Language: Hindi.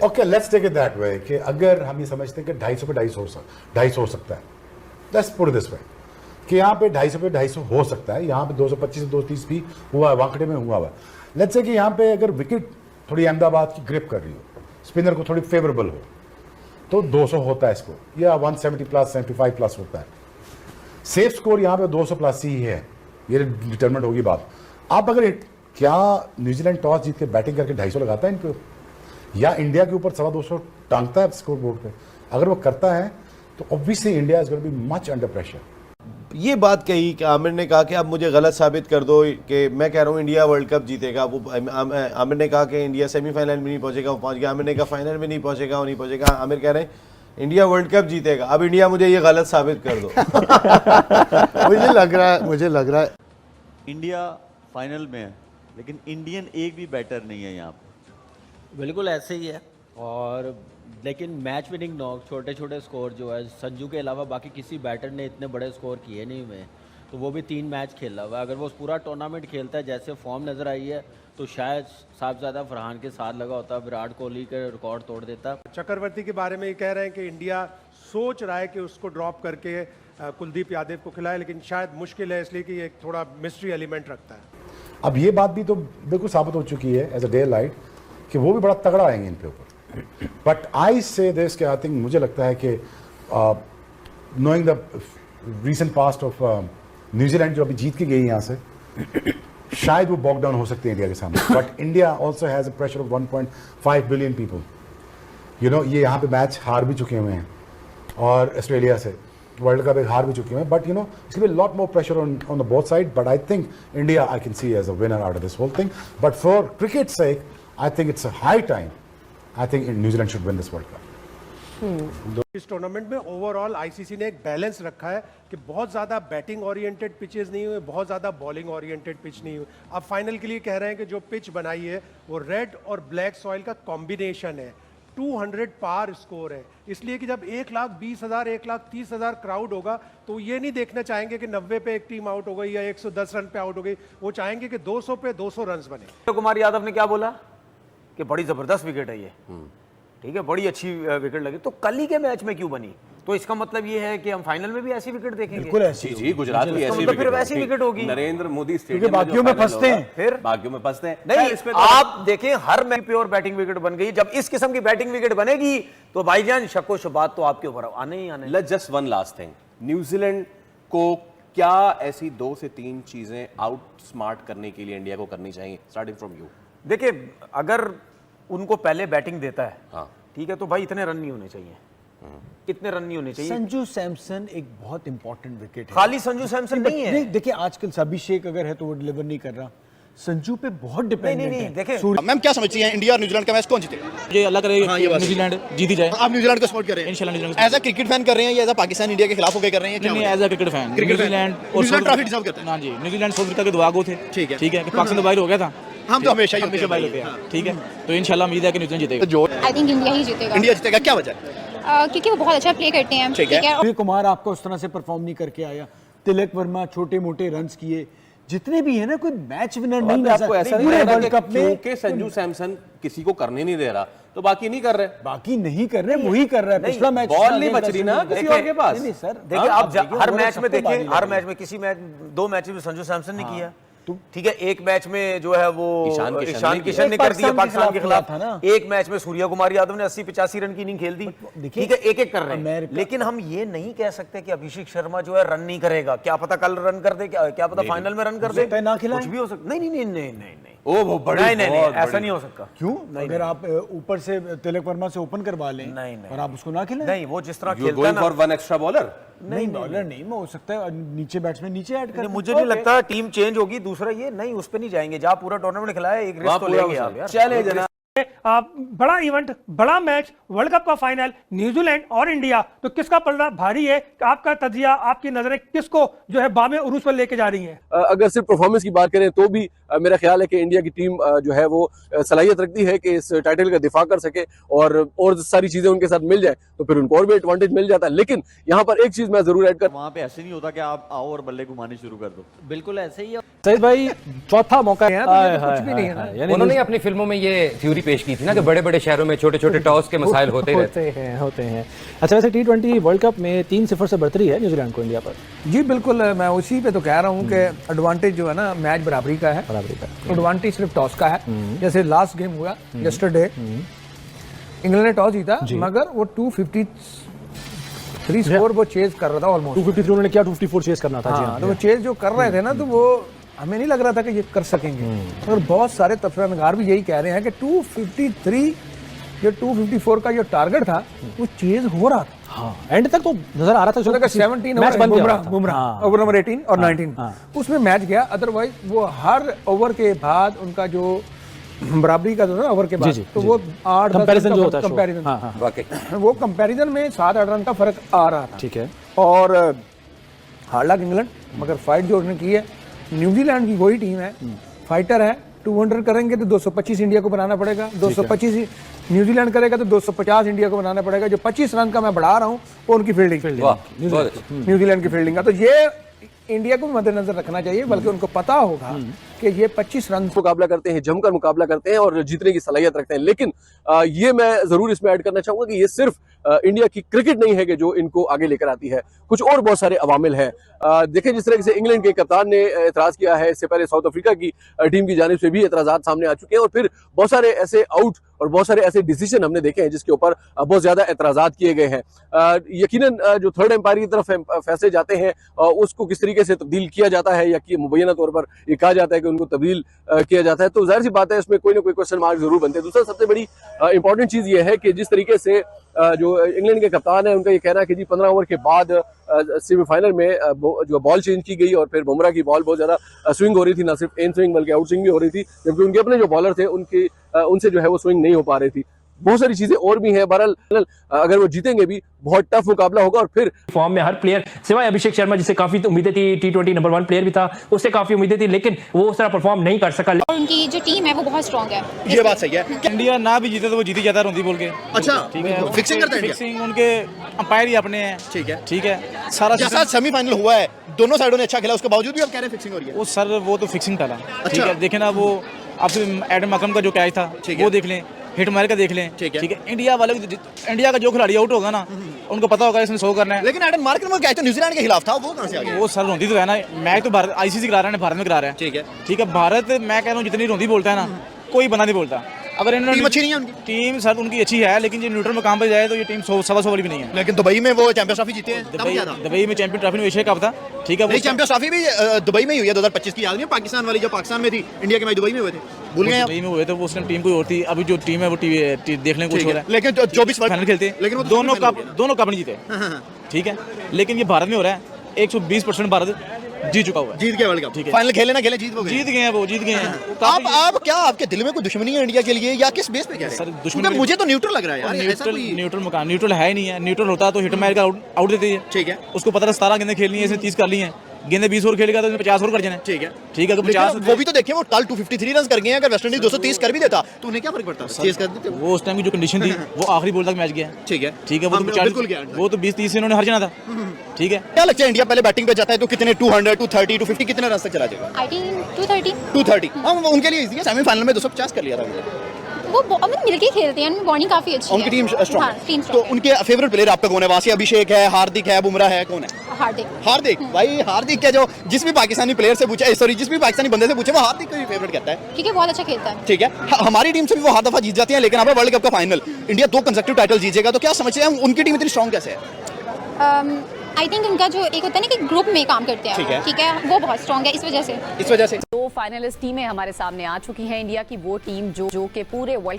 Okay, let's take it that way कि अगर हम ये समझते हैं कि 250 पे 250 हो सकता है, लेट्स पुट दिस वे कि यहाँ पे 250 पे 250 हो सकता है, यहाँ पे 225 से 230 भी हुआ है, वाकड़े में हुआ हुआ। लेट्स से कि यहाँ पे अगर विकेट थोड़ी अहमदाबाद की ग्रिप कर रही हो, स्पिनर को थोड़ी फेवरेबल हो, तो 200 होता है इसको, या 170 प्लस 75 प्लस होता है। सेफ स्कोर यहाँ पे 200 प्लस ही है, ये डिटरमिनेट होगी बात। आप अगर क्या न्यूजीलैंड टॉस जीत के बैटिंग करके 250 लगाता है इनके, या इंडिया के ऊपर 250 टांगता है स्कोर बोर्ड पे? अगर वो करता है तो obviously India is going to be much under pressure. ये बात कही कि आमिर ने कहा कि आप मुझे गलत साबित कर दो कि मैं कह रहा हूँ इंडिया वर्ल्ड कप जीतेगा। वो आमिर ने कहा कि इंडिया सेमीफाइनल में नहीं पहुंचेगा, वो पहुंच गया। आमिर ने कहा फाइनल में नहीं पहुंचेगा, वो नहीं पहुंचेगा। आमिर कह रहे हैं इंडिया वर्ल्ड कप जीतेगा। अब इंडिया मुझे ये गलत साबित कर दो। मुझे लग रहा है इंडिया फाइनल में है, लेकिन इंडियन एक भी बैटर नहीं है यहाँ पे। बिल्कुल ऐसे ही है। और लेकिन मैच विनिंग नॉक, छोटे छोटे स्कोर जो है, संजू के अलावा बाकी किसी बैटर ने इतने बड़े स्कोर किए नहीं हुए। तो वो भी 3 मैच खेला हुआ है। अगर वो पूरा टूर्नामेंट खेलता है जैसे फॉर्म नज़र आई है, तो शायद साहबजादा फरहान के साथ लगा होता, विराट कोहली के रिकॉर्ड तोड़ देता। चक्रवर्ती के बारे में ये कह रहे हैं कि इंडिया सोच रहा है कि उसको ड्रॉप करके कुलदीप यादव को खिलाए, लेकिन शायद मुश्किल है, इसलिए कि एक थोड़ा मिस्ट्री एलिमेंट रखता है। अब ये बात भी तो बिल्कुल साबित हो चुकी है एज अ डे लाइट कि वो भी बड़ा तगड़ा आएंगे इन पे ऊपर। बट आई से दिस के आई थिंक, मुझे लगता है कि knowing the recent past of New Zealand जो अभी जीत के गई यहाँ से, शायद वो बॉक डाउन हो सकते हैं इंडिया के सामने। But India also has a pressure of 1.5 billion people. You know, ये यहाँ पे मैच हार भी चुके हुए हैं और ऑस्ट्रेलिया से वर्ल्ड कप हार भी चुके हैं। But you know, it's be lot more pressure on the both side. But I think India I can see as a winner out of this whole thing. But for cricket sake I think it's a high time, I think New Zealand should win this world cup. इस टूर्नामेंट में ओवरऑल आईसीसी ने एक बैलेंस रखा है कि बहुत ज़्यादा बैटिंग ओरिएंटेड पिचेस नहीं हुए, बहुत ज़्यादा बॉलिंग ओरिएंटेड पिच नहीं हुए। अब फाइनल के लिए कह रहे हैं कि जो पिच बनाई है वो रेड और ब्लैक सॉइल का कॉम्बिनेशन है। 200 पार स्कोर है, इसलिए कि जब 1,20,000 1,30,000 क्राउड होगा तो ये नहीं देखना चाहेंगे कि 90 पे एक टीम आउट हो गई या 110 रन पे आउट हो गई। वो चाहेंगे कि 200 पे 200 रन बने। कुमार यादव ने क्या बोला कि बड़ी जबरदस्त विकेट है ये, ठीक है, बड़ी अच्छी विकेट लगी। तो कल ही के मैच में क्यों बनी? तो इसका मतलब ये है कि हम फाइनल में भी ऐसी विकेट देखेंगे। बिल्कुल ऐसी जी, गुजरात की ऐसी फिर वैसी विकेट होगी। नरेंद्र मोदी स्टेडियम बाकियों में फंसते हैं, फिर बाकियों में फंसते हैं। नहीं, इसमें आप देखें हर मैच प्योर बैटिंग विकेट बन गई। जब इस किस्म की बैटिंग विकेट बनेगी तो भाईजान शक्को शुबात तो आपके ऊपर आने ही आने। Let's just one last thing, New Zealand को क्या ऐसी 2 से 3 चीजें आउट स्मार्ट करने के लिए इंडिया को करनी चाहिए, स्टार्टिंग फ्रॉम यू? देखिए, अगर उनको पहले बैटिंग देता है, हाँ, ठीक है, तो भाई इतने रन नहीं होने चाहिए, इतने रन नहीं होने चाहिए। संजू सैमसन एक बहुत इंपॉर्टेंट विकेट है। खाली संजू सैमसन नहीं है। देखिए आजकल अभिषेक अगर है तो वो डिलीवर नहीं कर रहा, संजू पे बहुत डिपेंडेंट है। देखिए मैम क्या समझती हैं, इंडिया और न्यूजीलैंड का मैच कौन जीतेगा? ये अल्लाह करे न्यूजीलैंड जीत ही जाए। आप न्यूजीलैंड को सपोर्ट कर रहे हैं? इंशाल्लाह New Zealand as a cricket fan कर रहे हैं या एज अ पाकिस्तान इंडिया के खिलाफ होकर कर रहे हैं? नहीं, as a cricket fan. New Zealand trophy deserve करता है। हां जी, न्यूजीलैंड साउथ अफ्रीका के दुआ गो थे। ठीक है, ठीक है, पाकिस्तान तो बाहर हो गया था। हम तो हमेशा बाहर होते हैं, ठीक है। तो इंशाल्लाह उम्मीद है कि न्यूजीलैंड जीतेगा। आई थिंक इंडिया ही जीतेगा। इंडिया जीतेगा, क्या वजह है? क्योंकि वो बहुत अच्छा प्ले करते हैं। ठीक है। सूर्य कुमार आपका उस तरह से परफॉर्म नहीं करके आया, तिलक वर्मा छोटे मोटे रन्स किए, जितने भी है ना, कोई मैच विनर नहीं नजर। आपको ऐसा नहीं लग रहा कि क्योंकि संजू सैमसन किसी को करने नहीं दे रहा तो बाकी नहीं कर रहे? बाकी नहीं कर रहे, वही कर रहा है। पिछला मैच बॉल नहीं बच रही ना किसी और के पास। नहीं सर, देखिए आप हर मैच में देखिए, हर मैच में किसी मैच 2 मैच में संजू सैमसन ने किया, ठीक है। एक मैच में जो है वो ईशान किशन ने कर दिया पाकिस्तान के खिलाफ था ना। एक मैच में सूर्य कुमार यादव ने 80-85 रन की इनिंग खेल दी, ठीक है, एक एक कर रहे हैं। लेकिन हम ये नहीं कह सकते कि अभिषेक शर्मा जो है रन नहीं करेगा। क्या पता कल रन कर दे, क्या पता फाइनल में रन कर दे, कुछ भी हो सकता। नहीं नहीं नहीं नहीं नहीं, ओ वो बड़ी नहीं, ऐसा नहीं हो सकता। क्यों? अगर आप ऊपर से तिलक वर्मा से ओपन करवा लें और आप उसको ना खिलाएं, नहीं, वो जिस तरह खेलता है ना। फॉर वन एक्स्ट्रा बॉलर नहीं, बॉलर नहीं हो सकता है, नीचे बैट्समैन नीचे ऐड कर। मुझे नहीं लगता टीम चेंज होगी। दूसरा ये नहीं, उस पे नहीं जाएंगे जहां पूरा टूर्नामेंट खिलाया, एक रिस्क तो लेंगे आप यार। चले जना बड़ा इवेंट, बड़ा मैच, वर्ल्ड कप का फाइनल, न्यूजीलैंड और इंडिया, तो किसका पलड़ा भारी है? आपका तजिया, आपकी नजरें किसको जो है बामे उरूज पर लेके जा रही हैं? अगर सिर्फ परफॉर्मेंस की बात करें तो भी मेरा ख्याल है कि इंडिया की टीम जो है वो सलाहियत रखती है कि इस टाइटल का दिफा कर सके और सारी चीजें उनके साथ मिल जाए तो फिर उनको और भी एडवांटेज मिल जाता है। लेकिन यहाँ पर एक चीज मैं जरूर ऐड कर, वहाँ पे ऐसे नहीं होता कि आप आओ और बल्ले घुमाने शुरू कर दो। बिल्कुल ऐसे ही है। सईद भाई चौथा मौका है, कुछ भी नहीं है ना। उन्होंने अपनी फिल्मों में ये थ्योरी पेश की थी ना कि बड़े बड़े शहरों में छोटे छोटे टॉस के मसाइल होते हैं। अच्छा, वैसे T20 वर्ल्ड कप में 3-0 से बढ़तरी है न्यूजीलैंड को इंडिया पर। जी बिल्कुल, मैं उसी पे तो कह रहा हूँ कि एडवांटेज जो है ना मैच बराबरी का है, एडवांटेज सिर्फ टॉस का है। जैसे लास्ट गेम हुआ यस्टरडे, इंग्लैंड ने टॉस जीता मगर वो 253 स्कोर वो चेज कर रहा था ऑलमोस्ट। 253 उन्होंने क्या 254 चेज करना था। हाँ, तो वो चेज जो कर रहे थे ना, तो वो हमें नहीं लग रहा था कि ये कर सकेंगे, मगर बहुत सारे तफसीलकार भी यही कह रहे हैं कि 253 जो 254 का जो टारगेट था वो चेज हो रहा था। हाँ, एंड तक तो नजर आ रहा था। 17 बुमराह ओवर नंबर 18 और 19 उसमें मैच गया। अदरवाइज वो हर ओवर के बाद उनका जो बराबरी का जो ना ओवर के बाद, तो वो 8 कंपैरिजन जो होता है, कंपैरिजन वो कंपैरिजन में 7-8 रन का फर्क आ रहा था। ठीक है। और हार्ड लक इंग्लैंड, मगर फाइट जो उन्होंने की है, न्यूजीलैंड की वही टीम है, फाइटर है। 200 करेंगे तो 225 इंडिया को बनाना पड़ेगा, 225 न्यूजीलैंड करेगा तो 250 इंडिया को बनाना पड़ेगा। जो 25 रन का मैं बढ़ा रहा हूँ वो उनकी फील्डिंग न्यूजीलैंड की फील्डिंग का, तो ये इंडिया को मद्देनजर रखना चाहिए, बल्कि उनको पता होगा कि ये 25 रन मुकाबला करते हैं, जमकर मुकाबला करते हैं और जीतने की सलाहियत रखते हैं। लेकिन ये मैं जरूर इसमें ऐड करना चाहूंगा कि ये सिर्फ इंडिया की क्रिकेट नहीं है कि जो इनको आगे लेकर आती है, कुछ और बहुत सारे अवामिल हैं। देखें जिस तरह से इंग्लैंड के कप्तान ने एतराज किया है, इससे पहले साउथ अफ्रीका की टीम की जानिब से भी एतराजात सामने आ चुके हैं, और फिर बहुत सारे ऐसे आउट और बहुत सारे ऐसे डिसीजन हमने देखे हैं जिसके ऊपर बहुत ज्यादा एतराजात किए गए हैं। यकीनन जो थर्ड एम्पायर की तरफ फैसले जाते हैं उसको किस तरीके से तब्दील किया जाता है या कि मुबैना तौर पर ये कहा जाता है कि उनको तब्दील किया जाता है, तो जाहिर सी बात है इसमें कोई ना कोई क्वेश्चन मार्क जरूर बनते हैं। दूसरा सबसे बड़ी इंपॉर्टेंट चीज ये है कि जिस तरीके से जो इंग्लैंड के कप्तान है उनका ये कहना है कि जी 15 ओवर के बाद सेमीफाइनल में जो बॉल चेंज की गई और फिर बुमराह की बॉल बहुत ज्यादा स्विंग हो रही थी, ना सिर्फ इन स्विंग बल्कि आउट स्विंग भी हो रही थी, जबकि उनके अपने जो बॉलर थे उनसे जो है वो स्विंग नहीं हो पा रही थी। बहुत सारी चीजें और भी हैं। बहरहाल अगर वो जीतेंगे भी बहुत टफ मुकाबला होगा। और फिर फॉर्म में हर प्लेयर सिवाय अभिषेक शर्मा जिससे काफी उम्मीदें थी, T20 नंबर 1 प्लेयर भी था, उससे काफी उम्मीदें थी, लेकिन वो उस तरह परफॉर्म नहीं कर सका। और उनकी जो टीम है वो बहुत स्ट्रांग है। ये बात सही है। इंडिया ना भी जीते तो वो जीती जाता रोंदी बोल के। अच्छा, ठीक है, फिक्सिंग करते हैं फिक्सिंग उनके अंपायर ही अपने हैं। ठीक है सारा जैसा सेमीफाइनल हुआ है, दोनों साइडों ने अच्छा खेला, उसके बावजूद भी आप कह रहे हैं फिक्सिंग हो रही है। वो सर वो तो फिक्सिंग था। ठीक है, देखे ना वो अब एडम अकरम का जो कैच था वो देख लें, हिट मार का देख लें। ठीक है, इंडिया वाले इंडिया का जो खिलाड़ी आउट होगा ना उनको पता होगा इसमें 100 करना है। लेकिन एडम मार्कर में कैच तो न्यूजीलैंड के खिलाफ था, वो कहां से आ गया? वो सर रोंदी तो है ना, मैच तो भारत ICC करा रहा है, भारत में करा रहा है। ठीक है, भारत मैं कह रहा हूँ जितनी रोंदी बोलता है ना कोई बंदा नहीं बोलता। अगर इन्होंने टीम अच्छी नहीं है उनकी, टीम सर उनकी अच्छी है, लेकिन जो न्यूट्रल मकाम पर जाए तो ये टीम 100 वाली भी नहीं है। लेकिन दुबई में वो चैंपियंस ट्रॉफी जीते हैं, दुबई में चैंपियन ट्रॉफी में एशिया कप था। ठीक है, चैंपियंस ट्रॉफी भी दुबई में ही हुई है 2025 की, याद नहीं? पाकिस्तान वाली जो पाकिस्तान में थी, इंडिया के मैच दुबई में हुए थे, भूल गए? दुबई में हुए थे, वो उस टाइम टीम कोई और थी, अभी जो टीम है वो देखने को कुछ हो रहा है। लेकिन 24 फाइनल खेलते हैं, लेकिन दोनों कप नहीं जीते। ठीक है, लेकिन ये भारत में हो रहा है, 120% भारत जीत चुका हुआ है, जीत गया वर्ल्ड कप। फाइनल खेले ना खेले, जीत गए हैं। आप क्या आपके दिल में कोई दुश्मनी है इंडिया के लिए या किस बेस पे कह रहे हैं? सर दुश्मनी मुझे तो न्यूट्रल लग रहा है यार। न्यूट्रल है ही नहीं है। न्यूट्रल होता तो हिटमैन का आउट देते हैं। ठीक है, उसको पता था 17 गेंदें खेलनी है, इसने 30 कर ली हैं, गेंदे 20 ओवर खेलेगा तो 50 ओवर कर जाना। ठीक है, तो 50 वो भी तो देखिए, वो कल 253 रन कर गए हैं। अगर वेस्ट इंडीज 230 कर भी देता तो उन्हें क्या फर्क पड़ता? चेस कर देते वो उस टाइम की जो कंडीशन थी, वो आखिरी बॉल तक मैच गया। ठीक है, वो तो 20-30 से इन्होंने हर जाना था। ठीक है, क्या लगता है इंडिया पहले बैटिंग पे जाता है तो कितने 200, 230, 250 कितने रन तक चला जाएगा? I think 230। हाँ, उनके लिए इजी है, सेमीफाइनल में 250 कर लिया था वो मिलके खेलते हैं, उनकी बॉलिंग काफी अच्छी है, उनकी टीम स्ट्रांग है। टीम तो उनके फेवरेट प्लेयर आपका कौन है? वासी अभिषेक है, हार्दिक है, बुमराह है, कौन है? हार्दिक भाई, हार्दिक के जो जिस भी पाकिस्तानी प्लेयर से पूछे, सॉरी जिस भी पाकिस्तानी बंदे से पूछे, वो हार्दिक को ही फेवरेट कहता है। ठीक है, बहुत अच्छा खेलता है। ठीक है, हमारी टीम से भी वो हर दफा जीत जाती है, लेकिन अब वर्ल्ड कप का फाइनल इंडिया 2 कंसेक्टिव टाइटल जीतेगा, तो क्या समझते हैं उनकी टीम इतनी स्ट्रांग कैसे है? आई थिंक उनका जो एक होता है ना कि ग्रुप में काम करते हैं, ठीक है, वो बहुत स्ट्रांग है इस वजह से। दो फाइनलिस्ट टीमें हमारे सामने आ चुकी हैं इंडिया की, वो टीम जो कि पूरे वर्ल्ड